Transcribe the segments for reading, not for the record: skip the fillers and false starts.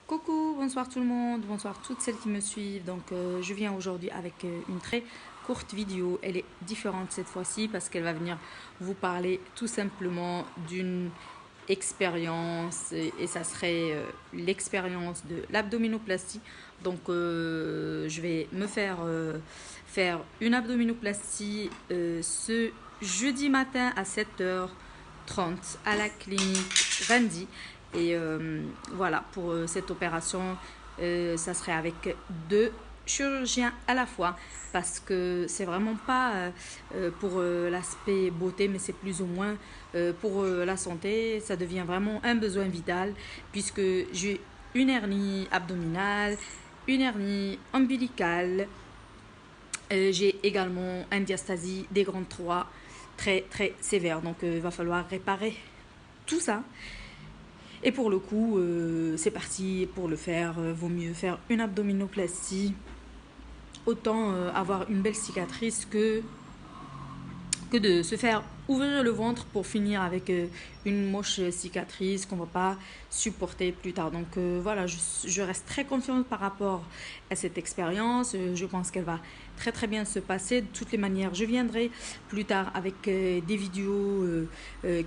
Coucou, bonsoir tout le monde, bonsoir toutes celles qui me suivent. Donc je viens aujourd'hui avec une très courte vidéo. Elle est différente cette fois-ci parce qu'elle va venir vous parler tout simplement d'une expérience et ça serait l'expérience de l'abdominoplastie. Donc je vais me faire une abdominoplastie ce jeudi matin à 7h30 à la clinique Randy. Et voilà, pour cette opération, ça serait avec deux chirurgiens à la fois parce que c'est vraiment pas pour l'aspect beauté, mais c'est plus ou moins pour la santé. Ça devient vraiment un besoin vital puisque j'ai une hernie abdominale, une hernie ombilicale. J'ai également une diastasie des grandes 3 très très sévère. Donc il va falloir réparer tout ça. Et pour le coup, c'est parti pour le faire. Vaut mieux faire une abdominoplastie. Autant avoir une belle cicatrice que de se faire ouvrir le ventre pour finir avec une moche cicatrice qu'on ne va pas supporter plus tard. Donc voilà, je reste très confiante par rapport à cette expérience. Je pense qu'elle va très très bien se passer. De toutes les manières, je viendrai plus tard avec des vidéos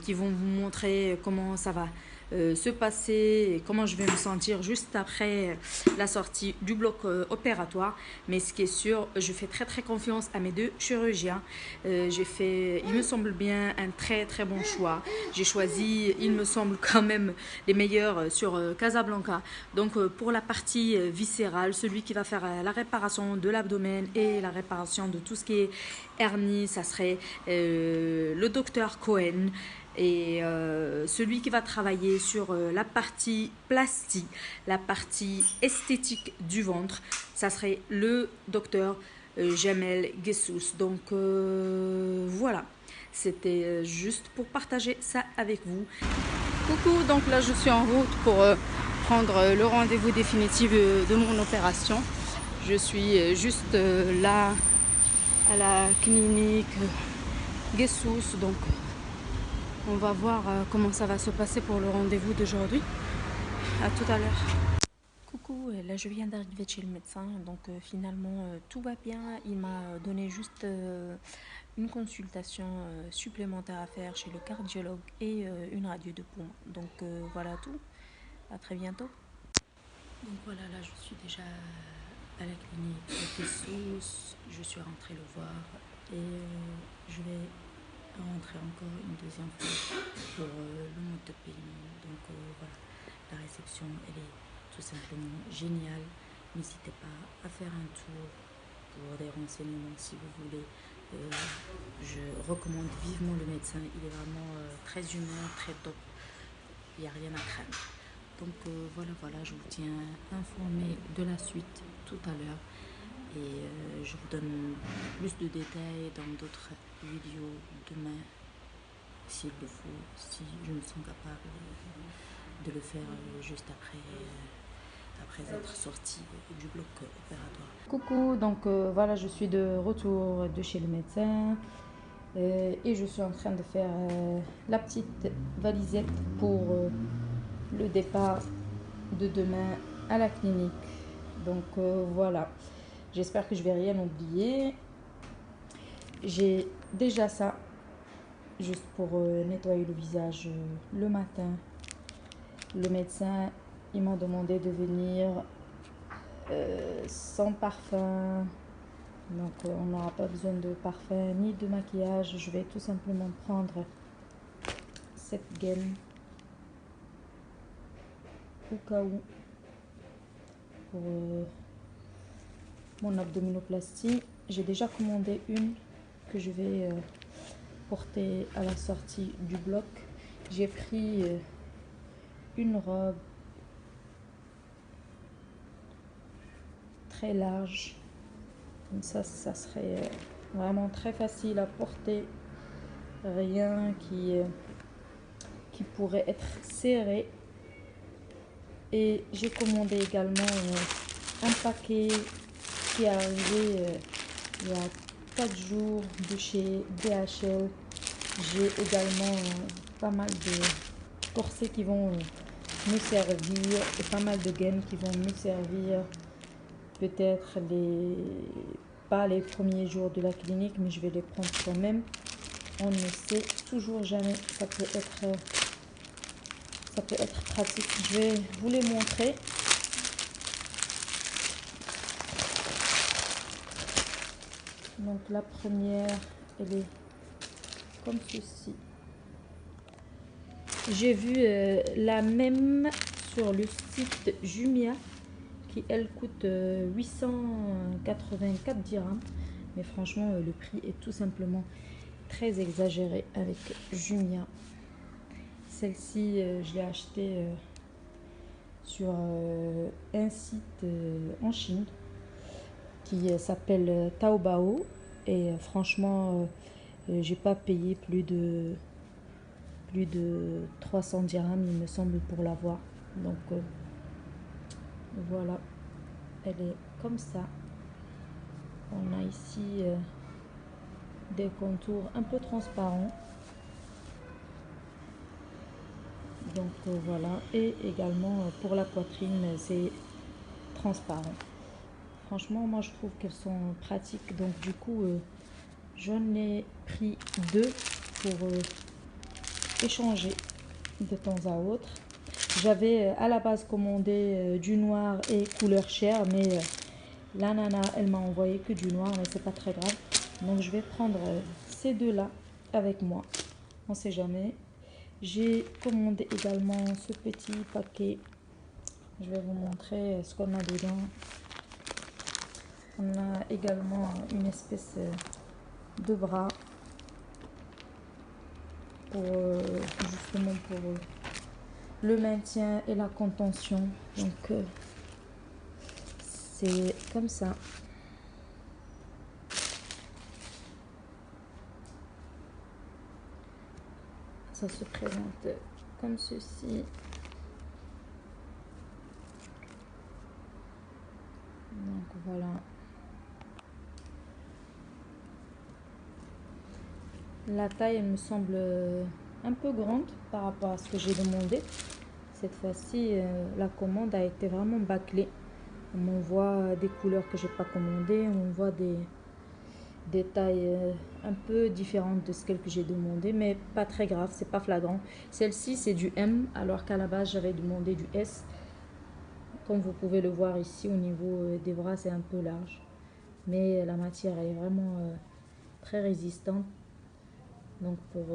qui vont vous montrer comment ça va se passer et comment je vais me sentir juste après la sortie du bloc opératoire. Mais ce qui est sûr, je fais très très confiance à mes deux chirurgiens. J'ai fait, il me semble bien, un très très bon choix. J'ai choisi, il me semble quand même, les meilleurs sur Casablanca. Donc pour la partie viscérale, celui qui va faire la réparation de l'abdomen et la réparation de tout ce qui est hernie, ça serait le docteur Cohen. Et celui qui va travailler sur la partie plastie, la partie esthétique du ventre, ça serait le docteur Jamel Gessous. Donc voilà, c'était juste pour partager ça avec vous. Coucou, donc là je suis en route pour prendre le rendez-vous définitif de mon opération. Je suis juste là à la clinique Gessous, donc on va voir comment ça va se passer pour le rendez-vous d'aujourd'hui. À tout à l'heure. Coucou, là je viens d'arriver chez le médecin, donc finalement tout va bien. Il m'a donné juste une consultation supplémentaire à faire chez le cardiologue et une radio de poumon. Donc voilà tout. À très bientôt. Donc voilà, là je suis déjà à la clinique de Sous. Je suis rentrée le voir et je vais rentrer encore une deuxième fois pour le mode de paiement. Donc voilà, la réception elle est tout simplement géniale. N'hésitez pas à faire un tour pour des renseignements si vous voulez. Je recommande vivement le médecin, il est vraiment très humain, très top, il n'y a rien à craindre. Donc voilà, je vous tiens informé de la suite tout à l'heure et je vous donne plus de détails dans d'autres vidéos demain s'il le faut, si je me sens capable de le faire juste après être sortie du bloc opératoire. Coucou, donc voilà, je suis de retour de chez le médecin et je suis en train de faire la petite valisette pour le départ de demain à la clinique. Donc voilà, j'espère que je vais rien oublier. J'ai déjà ça juste pour nettoyer le visage le matin. Le médecin il m'a demandé de venir sans parfum, donc on n'aura pas besoin de parfum ni de maquillage. Je vais tout simplement prendre cette gaine au cas où pour mon abdominoplastie. J'ai déjà commandé une que je vais porter à la sortie du bloc. J'ai pris une robe très large, comme ça serait vraiment très facile à porter, rien qui pourrait être serré. Et j'ai commandé également un paquet qui est arrivé il y a 4 jours de chez DHL. J'ai également pas mal de corsets qui vont me servir, et pas mal de gaines qui vont me servir peut-être pas les premiers jours de la clinique, mais je vais les prendre quand même. On ne sait toujours jamais, ça peut être pratique. Je vais vous les montrer. Donc la première, elle est comme ceci. J'ai vu la même sur le site Jumia qui elle coûte 884 dirhams. Mais franchement, le prix est tout simplement très exagéré avec Jumia. Celle-ci, je l'ai achetée sur un site en Chine qui s'appelle Taobao. Et franchement, j'ai pas payé plus de 300 dirhams, il me semble, pour l'avoir. Donc voilà, elle est comme ça. On a ici des contours un peu transparents. Donc voilà, et également pour la poitrine, c'est transparent. Franchement, moi je trouve qu'elles sont pratiques. Donc du coup, j'en ai pris deux pour échanger de temps à autre. J'avais à la base commandé du noir et couleur chair, mais la nana, elle m'a envoyé que du noir, mais c'est pas très grave. Donc je vais prendre ces deux-là avec moi. On sait jamais. J'ai commandé également ce petit paquet. Je vais vous montrer ce qu'on a dedans. On a également une espèce de bras pour justement pour le maintien et la contention. Donc c'est comme ça. Ça se présente comme ceci. Donc voilà. La taille, elle me semble un peu grande par rapport à ce que j'ai demandé. Cette fois-ci, la commande a été vraiment bâclée. On m'envoie des couleurs que j'ai pas commandées. On m'envoie des tailles un peu différentes de ce que j'ai demandé, mais pas très grave, c'est pas flagrant. Celle-ci, c'est du M, alors qu'à la base, j'avais demandé du S. Comme vous pouvez le voir ici, au niveau des bras, c'est un peu large. Mais la matière, elle est vraiment très résistante. Donc pour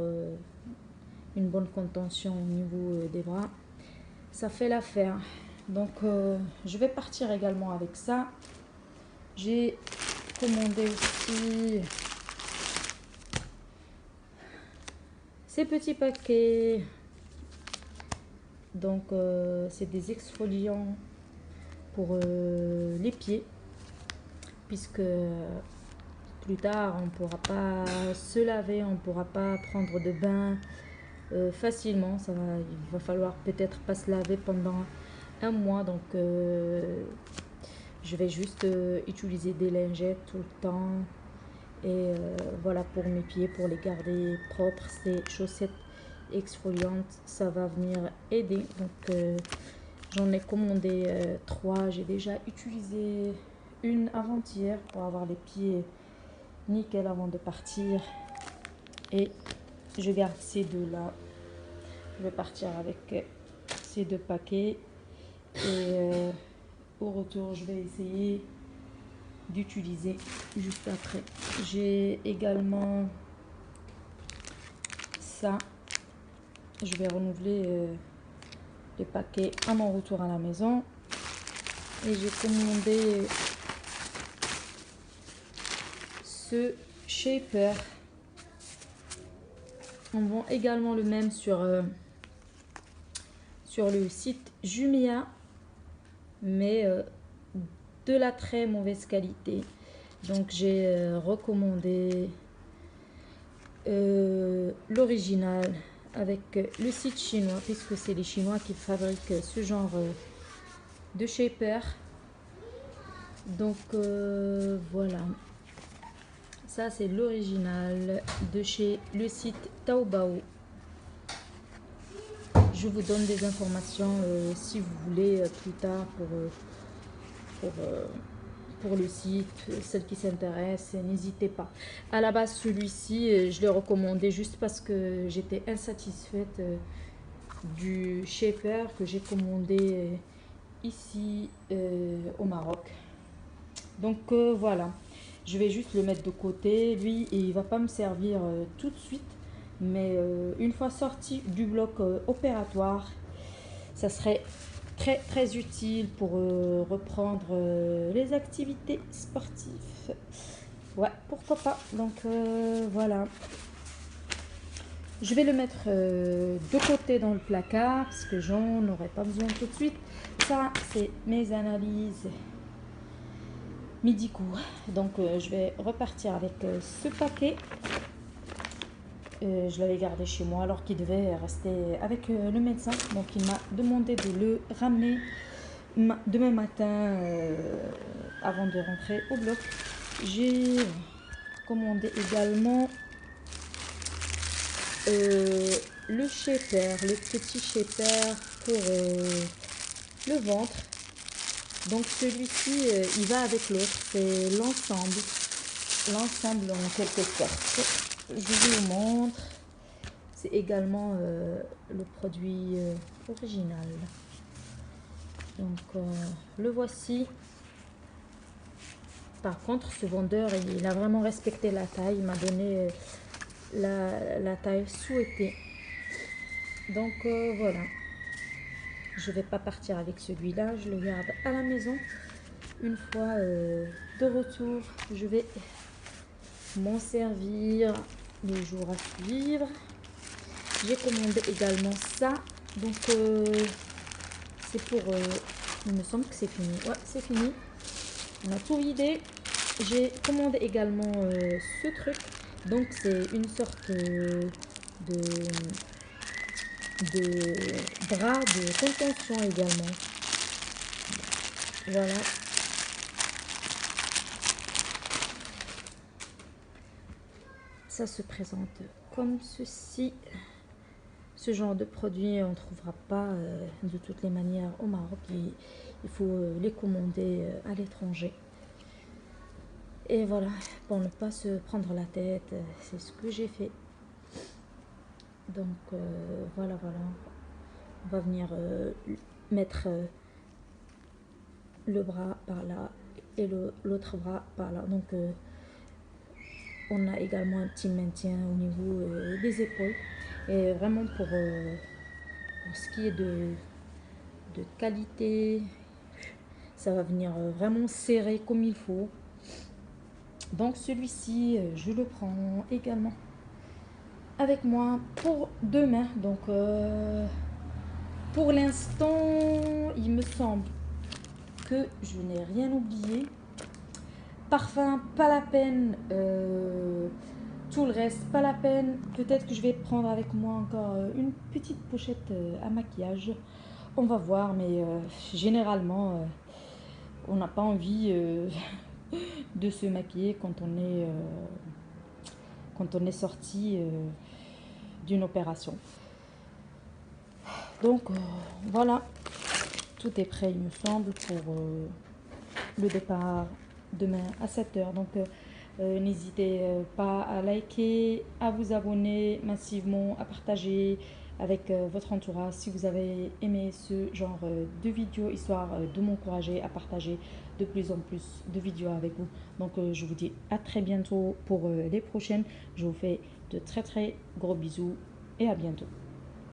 une bonne contention au niveau des bras, ça fait l'affaire. Donc je vais partir également avec ça. J'ai commandé aussi ces petits paquets. Donc c'est des exfoliants pour les pieds, puisque plus tard on ne pourra pas se laver, on ne pourra pas prendre de bain facilement. Il va falloir peut-être pas se laver pendant un mois. Donc je vais juste utiliser des lingettes tout le temps. Et voilà, pour mes pieds, pour les garder propres, ces chaussettes exfoliantes, ça va venir aider. Donc j'en ai commandé 3. J'ai déjà utilisé une avant-hier pour avoir les pieds nickel avant de partir. Et je garde ces deux-là. Je vais partir avec ces 2 paquets. Et au retour, je vais essayer d'utiliser juste après. J'ai également ça. Je vais renouveler les paquets à mon retour à la maison. Et j'ai commandé ce shaper. On vend également le même sur le site Jumia, mais de la très mauvaise qualité. Donc j'ai recommandé l'original avec le site chinois, puisque c'est les Chinois qui fabriquent ce genre de shaper. Donc voilà, ça c'est l'original de chez le site Taobao. je vous donne des informations si vous voulez plus tard pour, euh, pour le site, celles qui s'intéressent, n'hésitez pas. À la base, celui-ci, je l'ai recommandé juste parce que j'étais insatisfaite du shaper que j'ai commandé ici au Maroc. Donc voilà, je vais juste le mettre de côté. Lui, il va pas me servir tout de suite, mais une fois sorti du bloc opératoire, ça serait très utile pour reprendre les activités sportives. Ouais, pourquoi pas. Donc voilà. Je vais le mettre de côté dans le placard parce que j'en aurai pas besoin tout de suite. Ça, c'est mes analyses médicaux. Donc je vais repartir avec ce paquet. Je l'avais gardé chez moi alors qu'il devait rester avec le médecin. Donc il m'a demandé de le ramener demain matin avant de rentrer au bloc. J'ai commandé également le shaper, le petit shaper pour le ventre. Donc celui-ci, il va avec l'autre, c'est l'ensemble en quelque sorte. Je vous montre. C'est également le produit original. Donc le voici. Par contre, ce vendeur, il a vraiment respecté la taille. Il m'a donné la taille souhaitée. Donc voilà. Je vais pas partir avec celui-là. Je le garde à la maison. Une fois de retour, je vais m'en servir les jours à suivre. J'ai commandé également ça. Donc c'est pour... il me semble que c'est fini. Ouais, c'est fini. On a tout vidé. J'ai commandé également ce truc. Donc c'est une sorte de bras de contention également. Voilà. Ça se présente comme ceci. Ce genre de produit, on ne trouvera pas de toutes les manières au Maroc. Il faut les commander à l'étranger. Et voilà, pour ne pas se prendre la tête, c'est ce que j'ai fait. Donc voilà. On va venir mettre le bras par là et l'autre bras par là. Donc on a également un petit maintien au niveau des épaules. Et vraiment pour ce qui est de qualité, ça va venir vraiment serré comme il faut. Donc celui-ci, je le prends également avec moi pour demain. Donc pour l'instant, il me semble que je n'ai rien oublié. Parfum, pas la peine. Tout le reste, pas la peine. Peut-être que je vais prendre avec moi encore une petite pochette à maquillage. On va voir, mais généralement, on n'a pas envie de se maquiller quand on est sorti d'une opération. Donc voilà, tout est prêt, il me semble, pour le départ demain à 7 h. Donc n'hésitez pas à liker, à vous abonner massivement, à partager avec votre entourage si vous avez aimé ce genre de vidéo, histoire de m'encourager à partager de plus en plus de vidéos avec vous. Donc je vous dis à très bientôt pour les prochaines. Je vous fais de très gros bisous et à bientôt.